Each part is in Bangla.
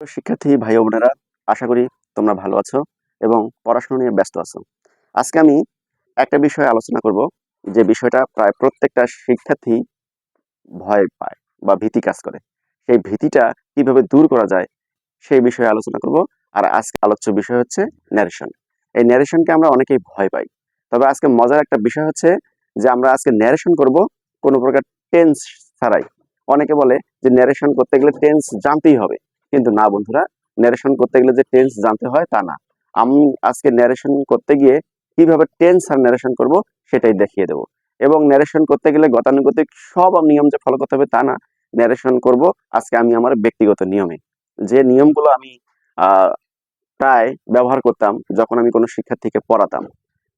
শিক্ষার্থী ভাই ও বোনেরা, আশা করি তোমরা ভালো আছো এবং পড়াশোনা নিয়ে ব্যস্ত আছো। আজকে আমি একটা বিষয়ে আলোচনা করব, যে বিষয়টা প্রায় প্রত্যেকটা শিক্ষার্থী ভয় পায় বা ভীতি কাজ করে। সেই ভীতিটা কিভাবে দূর করা যায় সেই বিষয়ে আলোচনা করব। আর আজকে আলোচ্য বিষয় হচ্ছে ন্যারেশন। এই ন্যারেশনকে আমরা অনেকেই ভয় পাই, তবে আজকে মজার একটা বিষয় হচ্ছে যে আমরা আজকে ন্যারেশন করব কোনো প্রকার টেন্স ছাড়াই। অনেকে বলে যে ন্যারেশন করতে গেলে টেন্স জানতেই হবে, কিন্তু না বন্ধুরা, ন্যারেশন করতে গেলে যে টেন্স জানতে হয় তা না। আমি আজকে ন্যারেশন করতে গিয়ে কিভাবে টেন্স আর ন্যারেশন করব সেটাই দেখিয়ে দেবো। এবং ন্যারেশন করতে গেলে গতানুগতিক সব নিয়ম যে ফলো করতে হবে তা না। ন্যারেশন করব আজকে আমি আমার ব্যক্তিগত নিয়মে, যে নিয়মগুলো আমি আহ প্রায় ব্যবহার করতাম যখন আমি কোনো শিক্ষার্থীকে পড়াতাম,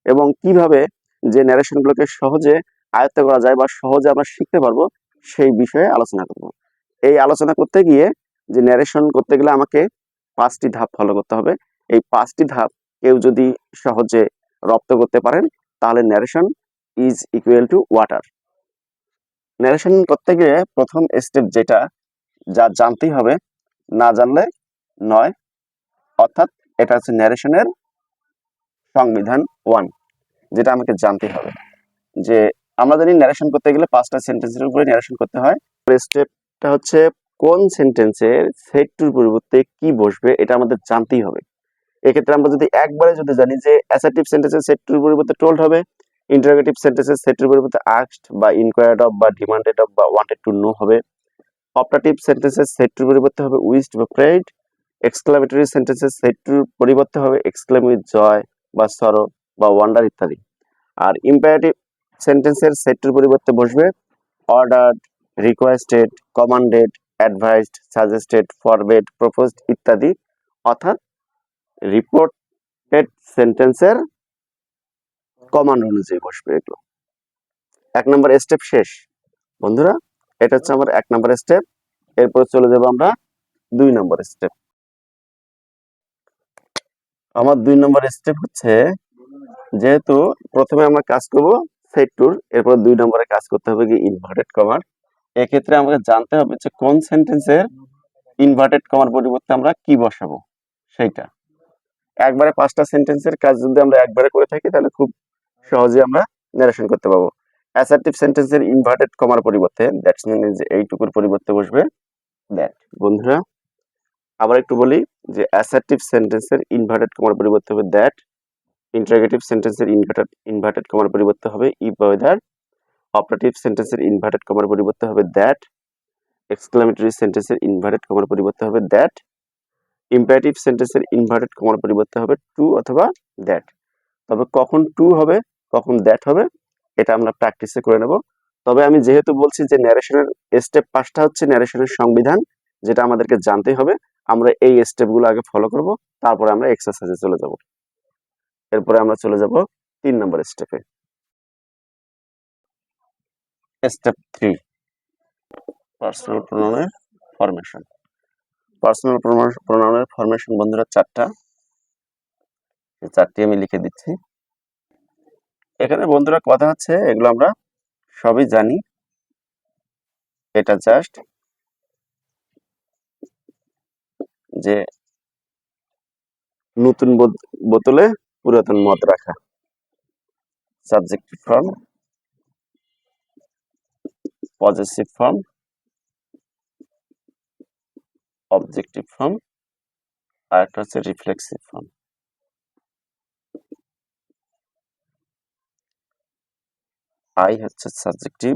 এবং কিভাবে যে ন্যারেশনগুলোকে সহজে আয়ত্ত করা যায় বা সহজে আমরা শিখতে পারবো সেই বিষয়ে আলোচনা করব। এই আলোচনা করতে গিয়ে যে ন্যারেশন করতে গেলে আমাকে 5টি ধাপ ফলো করতে হবে। এই 5টি ধাপ কেউ যদি সহজে রপ্ত করতে পারেন তাহলে narration is equal to water. Narration করতে গিয়ে প্রথম স্টেপ যেটা যা জানতেই হবে, না জানলে নয়, অর্থাৎ এটা হচ্ছে ন্যারেশনের সংবিধান 1, যেটা আমাকে জানতে হবে। যে আমরা জানি ন্যারেশন করতে গেলে 5টা সেন্টেন্সের উপরে ন্যারেশন করতে হয়। স্টেপটা হচ্ছে কোন সেন্টেন্সের সেট টুর পরিবর্তে কি বসবে এটা আমাদের জানতেই হবে। এক্ষেত্রে আমরা যদি একবারে যদি জানি যে অ্যাসার্টিভ সেন্টেন্সের সেট টুর পরিবর্তে টোল্ড হবে, ইন্টারোগেটিভ সেন্টেন্সের সেট টুর পরিবর্তে আস্কড বা ইনকোয়ার্ড অফ বা ডিমান্ডেড অফ বা ওয়ান্টেড টু নো হবে, অপটাটিভ সেন্টেন্সের সেট টুর পরিবর্তে হবে উইশড বা প্রেইড, এক্সক্লামেটরি সেন্টেন্সের সেট টুর পরিবর্তে হবে এক্সক্লেম উইথ জয় বা সরো বা ওয়ান্ডার ইত্যাদি। আর ইম্পারেটিভ সেন্টেন্সের সেটটির পরিবর্তে বসবে ordered, requested, commanded, advised, suggested, forbade, proposed ইত্যাদি, অর্থাৎ রিপোর্টেড সেন্টেন্সের কমান্ড অনুযায়ী বসবে এগুলো। 1 নম্বর স্টেপ শেষ বন্ধুরা, এটা হচ্ছে আমার 1 নম্বর স্টেপ। এরপর চলে যাব আমরা 2 নম্বর স্টেপ। আমার 2 নম্বর স্টেপ হচ্ছে, যেহেতু প্রথমে আমরা কাজ করব সেট টুর, এরপর 2 নম্বরে কাজ করতে হবে কি ইনভার্টেড কমার। এক্ষেত্রে আমাকে জানতে হবে যে কোন সেন্টেন্সের ইনভার্টেড কমার পরিবর্তে আমরা কি বসাবো সেইটা। একবারে 5টা সেন্টেন্সের কাজ যদি আমরা একবারে করে থাকি তাহলে খুব সহজে আমরা ন্যারেশন করতে পারবো। অ্যাসার্টিভ সেন্টেন্সের ইনভার্টেড কমার পরিবর্তে দ্যাটস মিন যে এইটুকুর পরিবর্তে বসবে দ্যাট। বন্ধুরা আবার একটু বলি, যে অ্যাসার্টিভ সেন্টেন্সের ইনভার্টেড কমার পরিবর্তে হবে দ্যাট, ইন্টারোগেটিভ সেন্টেন্সের ইনভার্টেড কমার পরিবর্তে হবে ইফ বা ওয়েদার, অপারেটিভ সেন্টেন্সের ইনভার্টেড কমার পরিবর্তে হবে দ্যাট, এক্সক্লেমেটরি সেন্টেন্সের ইনভার্টেড কমার পরিবর্তে হবে দ্যাট, ইম্পারেটিভ সেন্টেন্সের ইনভার্টেড কমার পরিবর্তে হবে টু অথবা দ্যাট। তবে কখন টু হবে কখন দ্যাট হবে এটা আমরা প্র্যাকটিসে করে নেব। তবে আমি যেহেতু বলছি যে ন্যারেশনের স্টেপ 5টা হচ্ছে ন্যারেশনের সংবিধান, যেটা আমাদেরকে জানতেই হবে, আমরা এই স্টেপগুলো আগে ফলো করব, তারপরে আমরা এক্সারসাইজে চলে যাব। এরপরে আমরা চলে যাব 3 নম্বর স্টেপে। স্টেপ 3, পার্সোনাল প্রোনাউনের ফরমেশন। পার্সোনাল প্রোনাউনের ফরমেশন বন্ধুরা 4টা, এই 4টি আমি লিখে দিচ্ছি। এখানে বন্ধুরা কথা হচ্ছে এগুলো আমরা সবই জানি, এটা জাস্ট যে নতুন বোতলে পুরাতন মদ রাখা। Subjective form, possessive form, objective form, আর একটা হচ্ছে রিফ্লেক্সিভ ফর্ম। আই হচ্ছে সাবজেক্টিভ,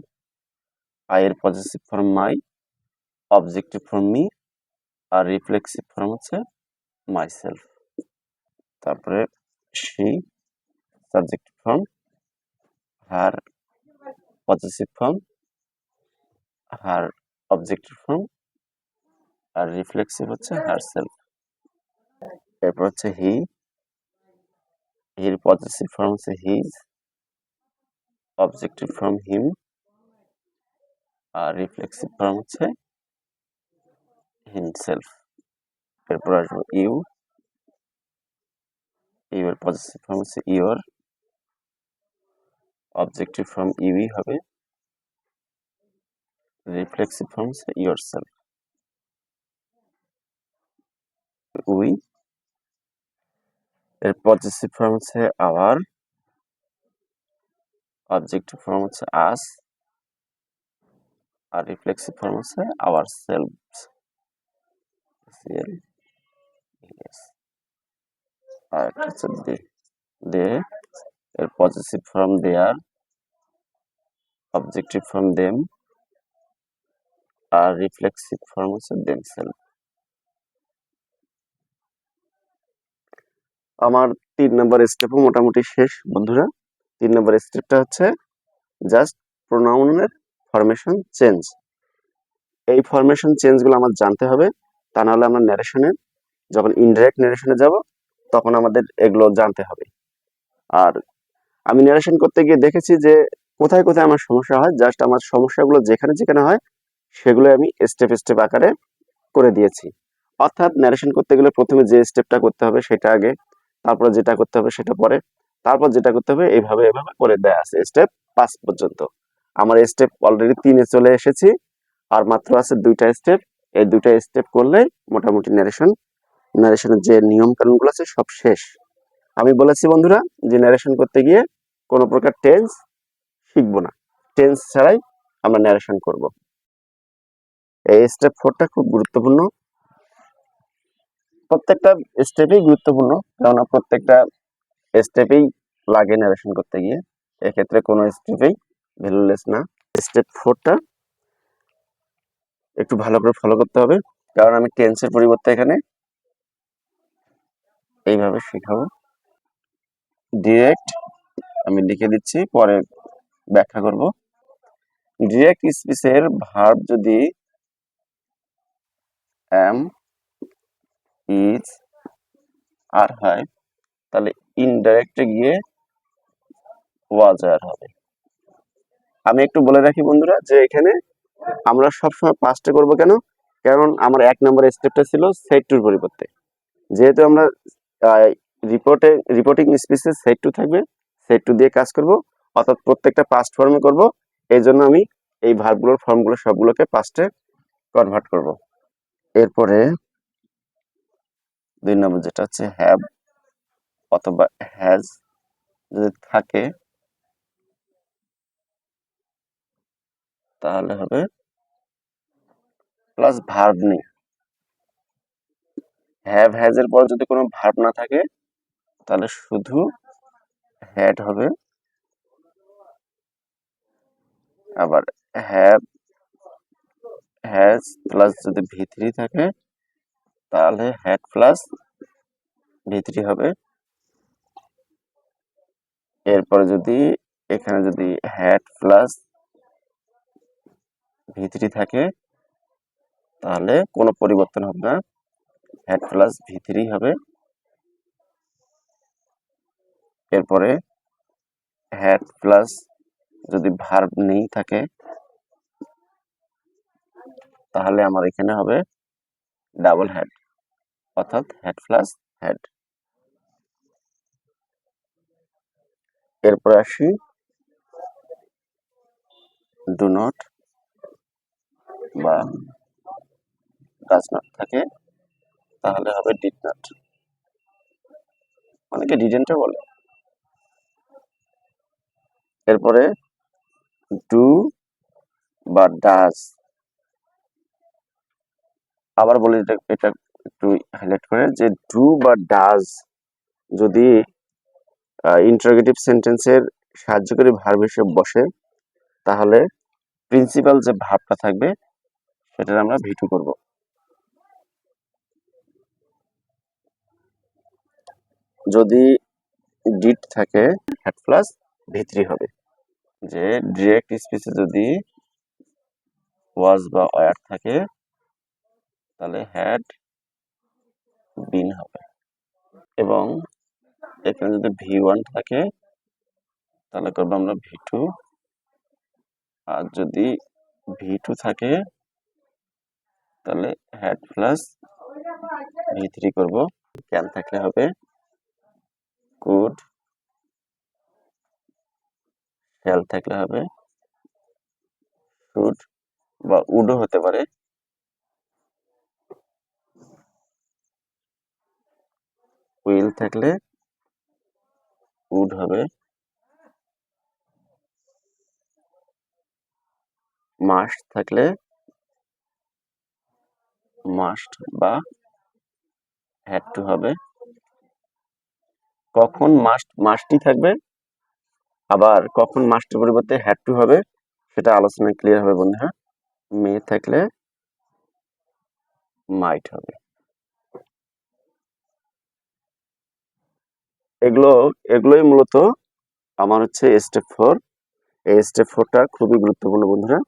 আই এর possessive form my, objective form me, আর রিফ্লেক্সিভ ফর্ম হচ্ছে মাই সেলফ। তারপরে she subjective form, her possessive form, her objective form, আর রিফ্লেক্সিভ হচ্ছে হার সেলফ। এরপর হচ্ছে হি, হির পজেসিভ ফর্ম হচ্ছে হিজ, অবজেক্টিভ ফর্ম হিম, আর রিফ্লেক্সিভ ফর্ম হচ্ছে হিমসেলফ। এরপর আসবো ইউ, ইউ এর পজেসিভ ফর্ম হচ্ছে ইওর, অবজেক্টিভ ফর্ম ইউই হবে, রিফ্লেক্সিভ ফর্ম হচ্ছে ইয়োর সেলফ। উই, এর পজেসিভ ফর্ম হচ্ছে আওয়ার, অবজেক্টিভ ফর্ম হচ্ছে আস, আর রিফ্লেক্সিভ ফর্ম হচ্ছে আওয়ার সেলভস, আর হচ্ছে দে, এর পজেসিভ ফর্ম দেয়ার, অবজেক্টিভ ফর্ম দেম, আর রিফ্লেক্সিভ ফর্ম হচ্ছে দেমসেলফ। আমার 3 নম্বর স্টেপও মোটামুটি শেষ বন্ধুরা। 3 নম্বর স্টেপটা হচ্ছে জাস্ট প্রোনাউনের ফরমেশন চেঞ্জ। এই ফরমেশন চেঞ্জগুলো আমার জানতে হবে, তা নাহলে আমরা ন্যারেশনে যখন ইনডাইরেক্ট ন্যারেশনে যাব তখন আমাদের এগুলো জানতে হবে। আর আমি ন্যারেশন করতে গিয়ে দেখেছি যে কোথায় কোথায় আমার সমস্যা হয়, জাস্ট আমার সমস্যাগুলো যেখানে যেখানে হয় সেগুলো আমি স্টেপ স্টেপ আকারে করে দিয়েছি। অর্থাৎ ন্যারেশন করতে গেলে প্রথমে যে স্টেপটা করতে হবে সেটা আগে, তারপরে যেটা করতে হবে সেটা পরে, তারপর যেটা করতে হবে, এইভাবে এভাবে করে দেয়া আছে স্টেপ 5 পর্যন্ত। আমার স্টেপ অলরেডি 3-এ চলে এসেছি, আর মাত্র আছে 2টা স্টেপ। এই 2টা স্টেপ করলে মোটামুটি ন্যারেশনের যে নিয়ম কানুনগুলো আছে সব শেষ। আমি বলেছি বন্ধুরা যে ন্যারেশন করতে গিয়ে কোনো প্রকার টেন্স শিখবো না, টেন্স ছাড়াই আমরা ন্যারেশন করব। এই স্টেপ 4টা খুব গুরুত্বপূর্ণ, প্রত্যেকটা স্টেপেই গুরুত্বপূর্ণ, কেননা প্রত্যেকটা স্টেপেই লাগে ন্যারেশন করতে গিয়ে, এক্ষেত্রে কোনো স্টেপেই ভ্যালুলেস না। স্টেপ 4টা একটু ভালো করে ফলো করতে হবে, কারণ আমি টেন্সের পরিবর্তে এখানে এইভাবে শেখাবো। ডিরেক্ট আমি লিখে দিচ্ছি, পরে ব্যাখ্যা করব। ডিরেক্ট স্পিচের ভার্ব যদি am, is, আর হয়, তাহলে ইনডাইরেক্টে গিয়ে was আর হবে। আমি একটু বলে রাখি বন্ধুরা যে এখানে আমরা সবসময় পাস্টে করব কেন, কারণ আমার 1 নম্বর স্টেপটা ছিল সেট টুর পরিবর্তে। যেহেতু আমরা রিপোর্টিং স্পিচে সেট টু থাকবে, সেট টু দিয়ে কাজ করব, অর্থাৎ প্রত্যেকটা পাস্ট ফর্মে করব। এই জন্য আমি এই ভার্বগুলোর ফর্মগুলো সবগুলোকে পাস্টে কনভার্ট করব। এরপরে 2 নম্বর যেটা হচ্ছে হ্যাভ অথবা হ্যাজ যদি থাকে তাহলে হবে প্লাস ভার্ব নেই। হ্যাভ হ্যাজ এর পর যদি কোনো ভার্ব না থাকে তাহলে শুধু হ্যাড হবে। আবার হ্যাভ হ্যাজ প্লাস যদি ভি3 থাকে তাহলে হ্যাড প্লাস ভি3 হবে। এরপরে যদি এখানে যদি হ্যাড প্লাস ভি3 থাকে তাহলে কোনো পরিবর্তন হবে না, হ্যাড প্লাস ভি3 হবে। এরপরে হ্যাড প্লাস যদি ভার্ব নেই থাকে তাহলে আমার এখানে হবে ডাবল হ্যাড, অর্থাৎ হ্যাড প্লাস হ্যাড। এরপরে আসি ডু নট বা ডাজ নট থাকে তাহলে হবে ডিড নট, অনেকে ডিডেন্টও বলে। এরপরে ডু বা ডাজ, আবার বলি এটা একটু হাইলাইট করে যে ডু বা ডাজ যদি ইন্টারোগেটিভ সেন্টেন্সের সাহায্যকারী ভার্ব হিসেবে বসে তাহলে প্রিন্সিপাল যে ভার্বটা থাকবে সেটার আমরা ভি2 করব। যদি ডিড থাকে হ্যাড প্লাস ভি3 হবে। যে ডিরেক্ট স্পিচে যদি ওয়াজ বা ওয়্যার থাকে তাহলে হ্যাড বিন হবে, এবং এখানে যদি ভি1 থাকে তাহলে করবো আমরা ভি2, আর যদি ভি2 থাকে তাহলে হ্যাড প্লাস ভি3 করব। ক্যান থাকলে হবে কুড, শ্যাল থাকলে হবে শুড বা উডও হতে পারে। উইল থাকলে উড হবে, মাস্ট থাকলে মাস্ট বা হ্যাড টু হবে। কখন মাস্টই থাকবে আবার কখন মাস্টের পরিবর্তে হ্যাড টু হবে সেটা আলোচনায় ক্লিয়ার হবে বন্ধুরা। মে থাকলে মাইট হবে। এগুলোই মূলত আমার হচ্ছে স্টেপ 4। এই স্টেপ 4টা খুবই গুরুত্বপূর্ণ বন্ধুরা।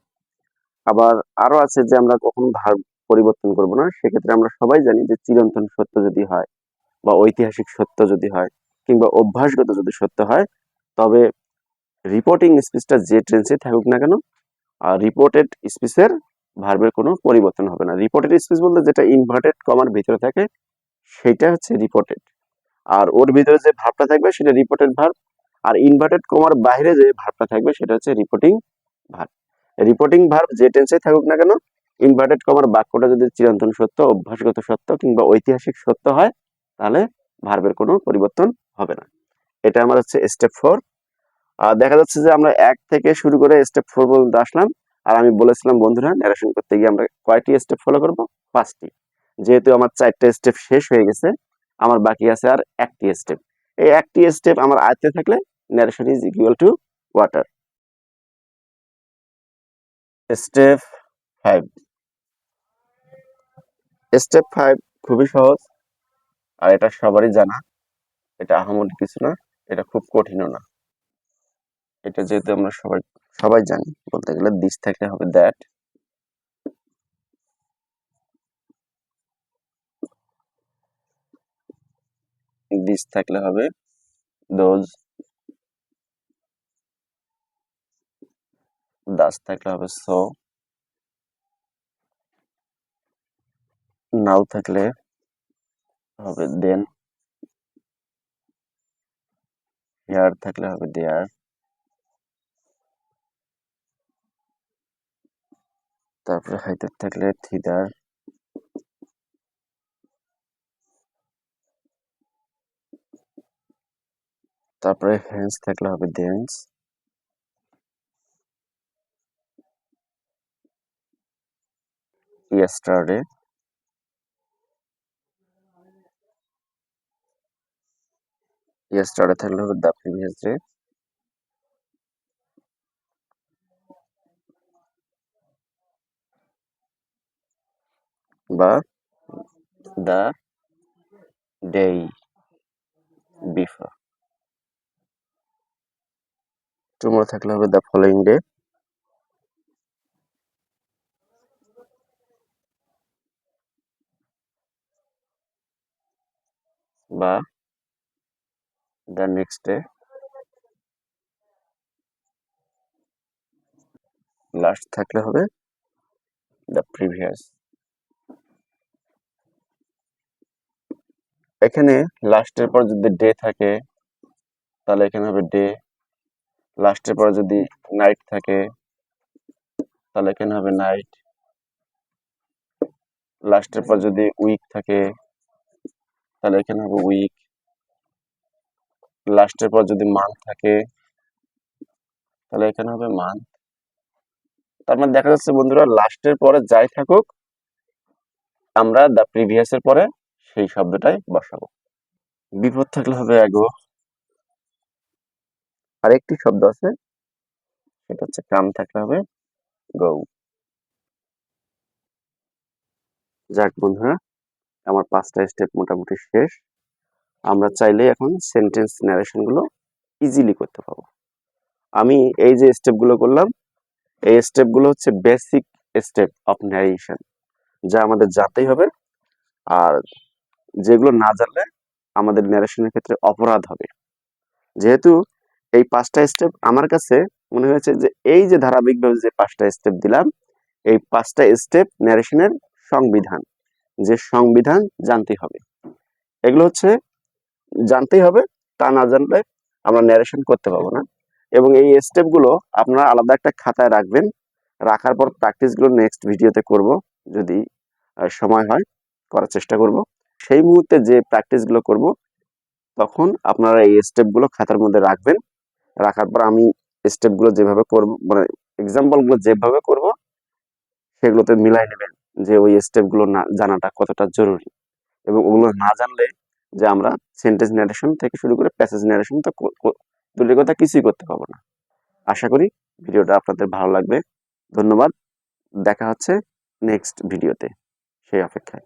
আবার আরো আছে যে আমরা কখন ভার্ব পরিবর্তন করব না, সেক্ষেত্রে আমরা সবাই জানি যে চিরন্তন সত্য যদি হয় বা ঐতিহাসিক সত্য যদি হয় কিংবা অভ্যাসগত যদি সত্য হয়, তবে রিপোর্টিং স্পিচটা যে টেন্সে থাকুক না কেন, আর রিপোর্টেড স্পিচের ভার্বের কোনো পরিবর্তন হবে না। রিপোর্টেড স্পিচ বলতে যেটা ইনভার্টেড কমার ভিতরে থাকে সেটা হচ্ছে রিপোর্টেড, আর ওর ভিতরে যে ভার্বটা থাকবে সেটা রিপোর্টেড ভার্ব, আর ইনভার্টেড কমার বাইরে যে ভার্বটা থাকবে সেটা হচ্ছে রিপোর্টিং ভার্ব। রিপোর্টিং ভার্ব যে টেন্সে থাকুক না কেন, ইনভার্টেড কমার বাক্যটা যদি চিরন্তন সত্য, অভ্যাসগত সত্য কিংবা ঐতিহাসিক সত্য হয়, তাহলে ভার্বের কোনো পরিবর্তন হবে না। এটা আমার হচ্ছে স্টেপ 4। দেখা যাচ্ছে যে আমরা 1 থেকে শুরু করে স্টেপ 4 পর্যন্ত আসলাম। আর আমি বলেছিলাম বন্ধুরা, ন্যারেশন করতে গিয়ে আমরা কয়টি স্টেপ ফলো করব? 5টি। যেহেতু আমার 4টা স্টেপ শেষ হয়ে গেছে, আমার বাকি আছে আর 1টি স্টেপ। এই 1টি স্টেপ আমার আয়ত্তে থাকলে narration is equal to water. Step 5। Step 5 খুবই সহজ, আর এটা সবারই জানা। এটা আহামরি কিছু না, এটা খুব কঠিনও না। এটা যেহেতু আমরা সবাই সবাই জানি, বলতে গেলে দিস থাকলে হবে দ্যাট, দিস থাকলে হবে দোজ, দাস থাকলে হবে সো, নাও থাকলে হবে দেন, হেয়ার থাকলে হবে দেয়ার, তারপরে হাইদার থাকলে থিদার, তারপরে হ্যান্স থাকলে হবে দেন্স, ইয়েস্টারডে, ইয়েস্টারডে থাকলে হবে দ্য প্রিভিয়াস ডে, বা দ্য ডে বিফোর। টুমরো থাকলে হবে দ্য ফলোইং ডে, বা দ্য নেক্সট ডে, লাস্ট থাকলে হবে দ্য প্রিভিয়াস। এখানে লাস্টের পর যদি ডে থাকে তাহলে এখানে হবে ডে, লাস্টের পর যদি নাইট থাকে তাহলে এখানে হবে নাইট, লাস্টের পর যদি উইক থাকে তাহলে এখানে হবে উইক, লাস্টের পর যদি মান্থ থাকে তাহলে এখানে হবে মান্থ। তার মানে দেখা যাচ্ছে বন্ধুরা, লাস্টের পরে যাই থাকুক আমরা দ্য প্রিভিয়াস এর পরে সেই শব্দটাই বসাবো। বিপদ থাকলে হবে অ্যাগো। আরেকটি শব্দ আছে, সেটা হচ্ছে কাম থাকলে হবে গো। যাক বন্ধুরা, আমার 5টা স্টেপ মোটামুটি শেষ। আমরা চাইলে এখন সেন্টেন্স ন্যারেশন গুলো ইজিলি করতে পারবো। আমি এই যে স্টেপগুলো করলাম, এই স্টেপগুলো হচ্ছে বেসিক স্টেপ অফ ন্যারেশন, যা আমাদের জানতেই হবে। আর যেগুলো না জানলে আমাদের ন্যারেশনের ক্ষেত্রে অপরাধ হবে। যেহেতু এই 5টা স্টেপ আমার কাছে মনে হয়েছে যে এই যে ধারাবাহিকভাবে যে 5টা স্টেপ দিলাম, এই 5টা স্টেপ ন্যারেশনের সংবিধান, যে সংবিধান জানতেই হবে। এগুলো হচ্ছে জানতেই হবে, তা না জানলে আমরা ন্যারেশন করতে পারবো না। এবং এই স্টেপগুলো আপনারা আলাদা একটা খাতায় রাখবেন, রাখার পর প্র্যাকটিসগুলো নেক্সট ভিডিওতে করব, যদি সময় হয় করার চেষ্টা করব। সেই মুহূর্তে যে প্র্যাকটিসগুলো করব তখন আপনারা এই স্টেপগুলো খাতার মধ্যে রাখবেন। রাখার পর আমি স্টেপগুলো যেভাবে করব, মানে এক্সাম্পলগুলো যেভাবে করব সেগুলোতে মিলাই নেবেন যে ওই স্টেপগুলো না জানাটা কতটা জরুরি। এবং ওগুলো না জানলে যে আমরা সেন্টেন্স ন্যারেশন থেকে শুরু করে প্যাসেজ ন্যারেশন তো দূরের কথা কিছুই করতে পারবো না। আশা করি ভিডিওটা আপনাদের ভালো লাগবে। ধন্যবাদ। দেখা হচ্ছে নেক্সট ভিডিওতে, সেই অপেক্ষায়।